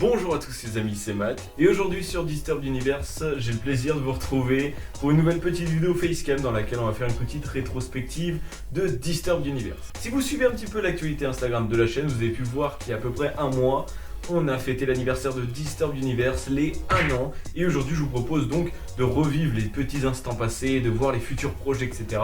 Bonjour à tous les amis, c'est Matt et aujourd'hui sur Disturbed Universe, j'ai le plaisir de vous retrouver pour une nouvelle petite vidéo Facecam dans laquelle on va faire une petite rétrospective de Disturbed Universe. Si vous suivez un petit peu l'actualité Instagram de la chaîne, vous avez pu voir qu'il y a à peu près un mois, on a fêté l'anniversaire de Disturbed Universe, les 1 an, et aujourd'hui je vous propose donc de revivre les petits instants passés, de voir les futurs projets, etc.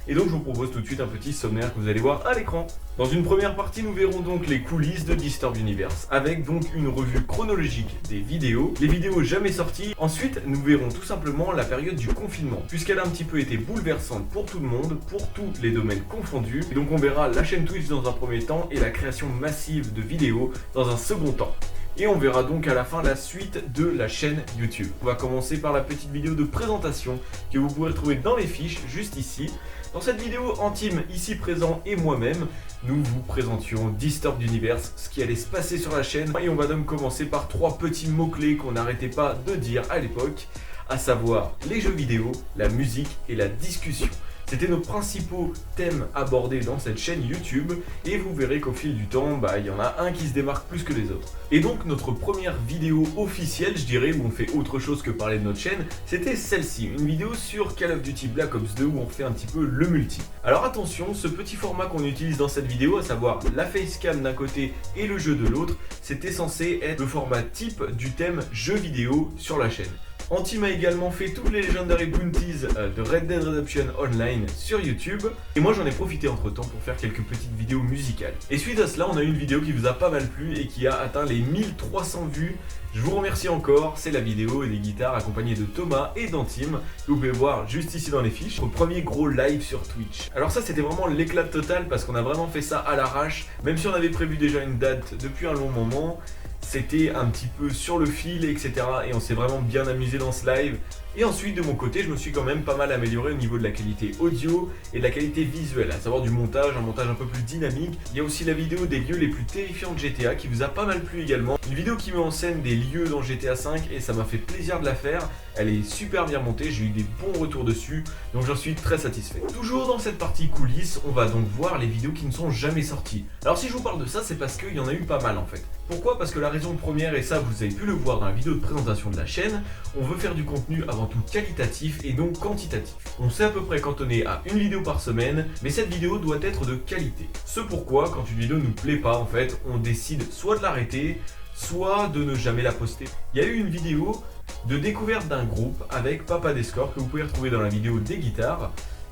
Et donc je vous propose tout de suite un petit sommaire que vous allez voir à l'écran. Dans une première partie, nous verrons donc les coulisses de Disturbed Universe, avec donc une revue chronologique des vidéos, les vidéos jamais sorties. Ensuite, nous verrons tout simplement la période du confinement, puisqu'elle a un petit peu été bouleversante pour tout le monde, pour tous les domaines confondus. Et donc on verra la chaîne Twitch dans un premier temps et la création massive de vidéos dans un second temps. Et on verra donc à la fin la suite de la chaîne YouTube. On va commencer par la petite vidéo de présentation que vous pourrez trouver dans les fiches juste ici. Dans cette vidéo, Antime, ici présent, et moi-même, nous vous présentions Disturbed Universe, ce qui allait se passer sur la chaîne. Et on va donc commencer par 3 petits mots-clés qu'on n'arrêtait pas de dire à l'époque, à savoir les jeux vidéo, la musique et la discussion. C'était nos principaux thèmes abordés dans cette chaîne YouTube et vous verrez qu'au fil du temps, il y en a un qui se démarque plus que les autres. Et donc notre première vidéo officielle, je dirais, où on fait autre chose que parler de notre chaîne, c'était celle-ci, une vidéo sur Call of Duty Black Ops 2 où on fait un petit peu le multi. Alors attention, ce petit format qu'on utilise dans cette vidéo, à savoir la facecam d'un côté et le jeu de l'autre, c'était censé être le format type du thème jeu vidéo sur la chaîne. Antime a également fait toutes les Legendary Bounties de Red Dead Redemption Online sur YouTube. Et moi j'en ai profité entre temps pour faire quelques petites vidéos musicales. Et suite à cela, on a eu une vidéo qui vous a pas mal plu et qui a atteint les 1300 vues. Je vous remercie encore, c'est la vidéo des guitares accompagnées de Thomas et d'Antime, que vous pouvez voir juste ici dans les fiches, notre premier gros live sur Twitch. Alors ça c'était vraiment l'éclat total parce qu'on a vraiment fait ça à l'arrache, même si on avait prévu déjà une date depuis un long moment. C'était un petit peu sur le fil, etc. Et on s'est vraiment bien amusé dans ce live. Et ensuite, de mon côté, je me suis quand même pas mal amélioré au niveau de la qualité audio et de la qualité visuelle, à savoir du montage, un montage un peu plus dynamique. Il y a aussi la vidéo des lieux les plus terrifiants de GTA qui vous a pas mal plu également. Une vidéo qui met en scène des lieux dans GTA V et ça m'a fait plaisir de la faire. Elle est super bien montée, j'ai eu des bons retours dessus, donc j'en suis très satisfait. Toujours dans cette partie coulisses, on va donc voir les vidéos qui ne sont jamais sorties. Alors si je vous parle de ça, c'est parce qu'il y en a eu pas mal en fait. Pourquoi ? Parce que la raison première, et ça vous avez pu le voir dans la vidéo de présentation de la chaîne, on veut faire du contenu avant tout qualitatif et non quantitatif. On s'est à peu près cantonné à une vidéo par semaine, mais cette vidéo doit être de qualité. Ce pourquoi, quand une vidéo ne nous plaît pas, en fait, on décide soit de l'arrêter, soit de ne jamais la poster. Il y a eu une vidéo de découverte d'un groupe avec Papa Descore que vous pouvez retrouver dans la vidéo des guitares.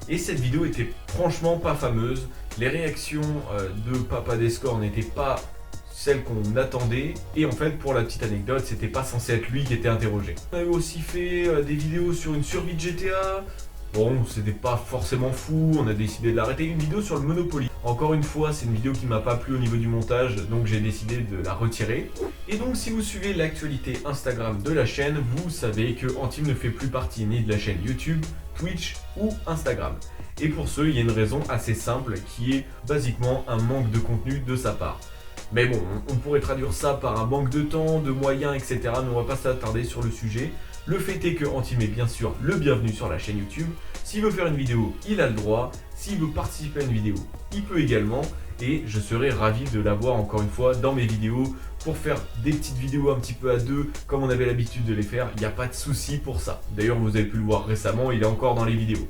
Et cette vidéo était franchement pas fameuse. Les réactions de Papa Descore n'étaient pas celle qu'on attendait, et en fait pour la petite anecdote, c'était pas censé être lui qui était interrogé. On avait aussi fait des vidéos sur une survie de GTA. Bon, c'était pas forcément fou, on a décidé de l'arrêter. Une vidéo sur le Monopoly. Encore une fois, c'est une vidéo qui m'a pas plu au niveau du montage, donc j'ai décidé de la retirer. Et donc si vous suivez l'actualité Instagram de la chaîne, vous savez que Antime ne fait plus partie ni de la chaîne YouTube, Twitch ou Instagram. Et pour ce, il y a une raison assez simple qui est basiquement un manque de contenu de sa part. Mais bon, on pourrait traduire ça par un manque de temps, de moyens, etc. Mais on va pas s'attarder sur le sujet. Le fait est que Antime est bien sûr le bienvenu sur la chaîne YouTube. S'il veut faire une vidéo, il a le droit. S'il veut participer à une vidéo, il peut également. Et je serai ravi de l'avoir encore une fois dans mes vidéos pour faire des petites vidéos un petit peu à deux comme on avait l'habitude de les faire. Il n'y a pas de souci pour ça. D'ailleurs, vous avez pu le voir récemment, il est encore dans les vidéos.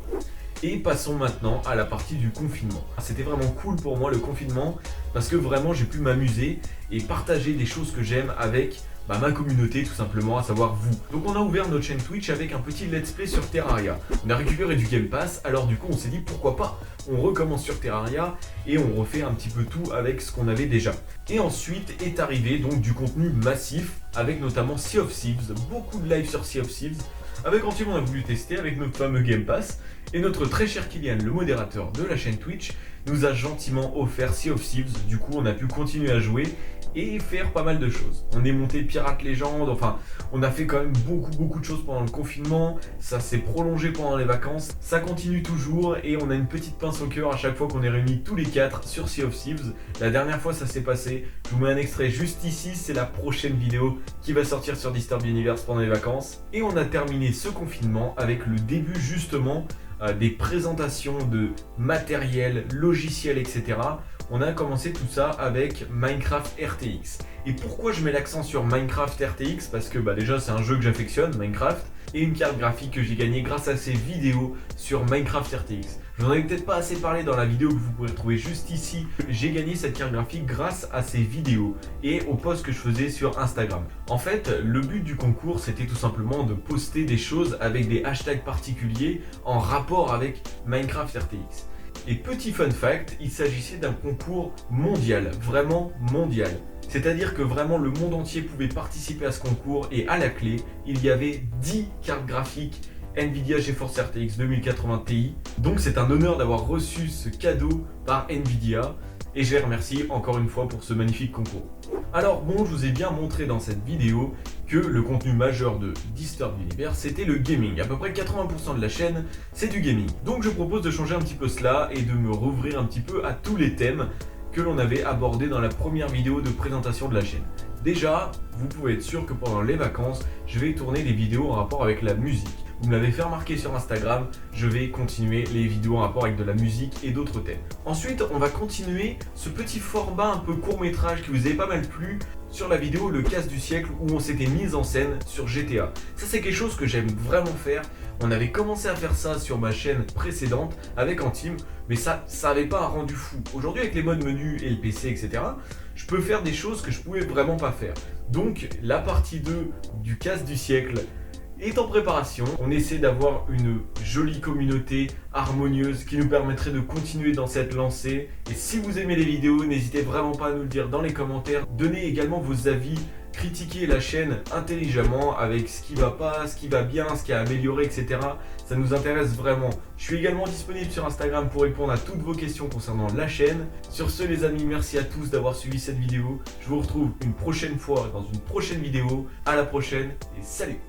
Et passons maintenant à la partie du confinement. C'était vraiment cool pour moi le confinement parce que vraiment j'ai pu m'amuser et partager des choses que j'aime avec ma communauté tout simplement, à savoir vous. Donc on a ouvert notre chaîne Twitch avec un petit let's play sur Terraria. On a récupéré du Game Pass, alors du coup on s'est dit pourquoi pas, on recommence sur Terraria et on refait un petit peu tout avec ce qu'on avait déjà. Et ensuite est arrivé donc du contenu massif avec notamment Sea of Thieves, beaucoup de live sur Sea of Thieves. Avec Antime, on a voulu tester avec notre fameux Game Pass et notre très cher Kylian, le modérateur de la chaîne Twitch, nous a gentiment offert Sea of Thieves. Du coup, on a pu continuer à jouer et faire pas mal de choses. On est monté Pirate Légende, enfin, on a fait quand même beaucoup de choses pendant le confinement. Ça s'est prolongé pendant les vacances, ça continue toujours et on a une petite pince au cœur à chaque fois qu'on est réunis tous les 4 sur Sea of Thieves. La dernière fois, ça s'est passé. Je vous mets un extrait juste ici, c'est la prochaine vidéo qui va sortir sur Disturbed Universe pendant les vacances. Et on a terminé ce confinement avec le début justement des présentations de matériel, logiciels, etc. On a commencé tout ça avec Minecraft RTX. Et pourquoi je mets l'accent sur Minecraft RTX? Parce que déjà c'est un jeu que j'affectionne, Minecraft, et une carte graphique que j'ai gagnée grâce à ces vidéos sur Minecraft RTX. Je n'en avais peut-être pas assez parlé dans la vidéo que vous pourrez trouver juste ici. J'ai gagné cette carte graphique grâce à ces vidéos et aux posts que je faisais sur Instagram. En fait, le but du concours, c'était tout simplement de poster des choses avec des hashtags particuliers en rapport avec Minecraft RTX. Et petit fun fact, il s'agissait d'un concours mondial, vraiment mondial. C'est-à-dire que vraiment le monde entier pouvait participer à ce concours et à la clé, il y avait 10 cartes graphiques Nvidia GeForce RTX 2080 Ti. Donc c'est un honneur d'avoir reçu ce cadeau par Nvidia et je les remercie encore une fois pour ce magnifique concours. Alors bon, je vous ai bien montré dans cette vidéo que le contenu majeur de Disturbed Universe c'était le gaming. À peu près 80% de la chaîne c'est du gaming. Donc je propose de changer un petit peu cela et de me rouvrir un petit peu à tous les thèmes que l'on avait abordés dans la première vidéo de présentation de la chaîne. Déjà, vous pouvez être sûr que pendant les vacances, je vais tourner des vidéos en rapport avec la musique. Vous me l'avez fait remarquer sur Instagram, je vais continuer les vidéos en rapport avec de la musique et d'autres thèmes. Ensuite, on va continuer ce petit format un peu court métrage qui vous avait pas mal plu sur la vidéo Le Casse du siècle où on s'était mis en scène sur GTA. Ça c'est quelque chose que j'aime vraiment faire. On avait commencé à faire ça sur ma chaîne précédente avec Antime, mais ça n'avait pas un rendu fou. Aujourd'hui avec les modes menu et le PC, etc., je peux faire des choses que je pouvais vraiment pas faire. Donc la partie 2 du Casse du siècle est en préparation. On essaie d'avoir une jolie communauté harmonieuse qui nous permettrait de continuer dans cette lancée. Et si vous aimez les vidéos, n'hésitez vraiment pas à nous le dire dans les commentaires. Donnez également vos avis, critiquez la chaîne intelligemment avec ce qui va pas, ce qui va bien, ce qui a amélioré, etc. Ça nous intéresse vraiment. Je suis également disponible sur Instagram pour répondre à toutes vos questions concernant la chaîne. Sur ce les amis, merci à tous d'avoir suivi cette vidéo. Je vous retrouve une prochaine fois dans une prochaine vidéo. À la prochaine et salut!